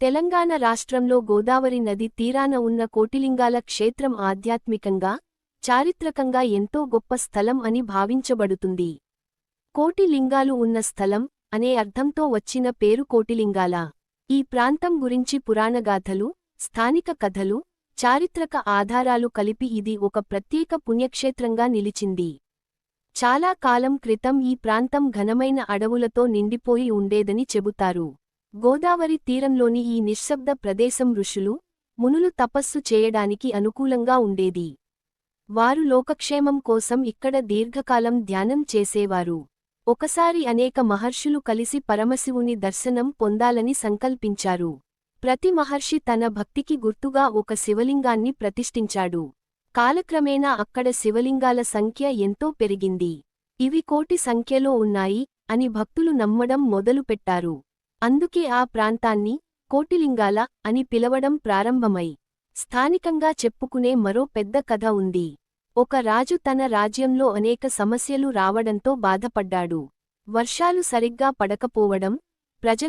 తెలంగాణ రాష్ట్రంలో గోదావరి నది తీరాన ఉన్న కోటిలింగాల క్షేత్రం ఆధ్యాత్మికంగా, చారిత్రకంగా ఎంతో గొప్ప స్థలం అని భావించబడుతుంది. కోటి లింగాలు ఉన్న స్థలం అనే అర్థంతో వచ్చిన పేరు కోటిలింగాల. ఈ ప్రాంతం గురించి పురాణగాథలు, స్థానిక కథలు, చారిత్రక ఆధారాలు కలిపి ఇది ఒక ప్రత్యేక పుణ్యక్షేత్రంగా నిలిచింది. చాలా కాలం క్రితం ఈ ప్రాంతం ఘనమైన అడవులతో నిండిపోయి ఉండేదని చెబుతారు. గోదావరి తీరంలోని ఈ నిశ్శబ్ద ప్రదేశం ఋషులు, మునులు తపస్సు చేయడానికి అనుకూలంగా ఉండేది. వారు లోకక్షేమం కోసం ఇక్కడ దీర్ఘకాలం ధ్యానం చేసేవారు. ఒకసారి అనేక మహర్షులు కలిసి పరమశివుని దర్శనం పొందాలని సంకల్పించారు. ప్రతి మహర్షి తన భక్తికి గుర్తుగా ఒక శివలింగాన్ని ప్రతిష్ఠించాడు. కాలక్రమేణా అక్కడ శివలింగాల సంఖ్య ఎంతో పెరిగింది. ఇవి కోటి సంఖ్యలో ఉన్నాయి అని భక్తులు నమ్మడం మొదలుపెట్టారు. అందుకే ఆ ప్రాంతాన్ని కోటిలింగాల అని పిలవడం ప్రారంభమై. స్థానికంగా చెప్పుకునే మరో పెద్ద కథ ఉంది. ఒక రాజు తన రాజ్యంలో అనేక సమస్యలు రావడంతో బాధపడ్డాడు. వర్షాలు సరిగ్గా పడకపోవడం, ప్రజల్లో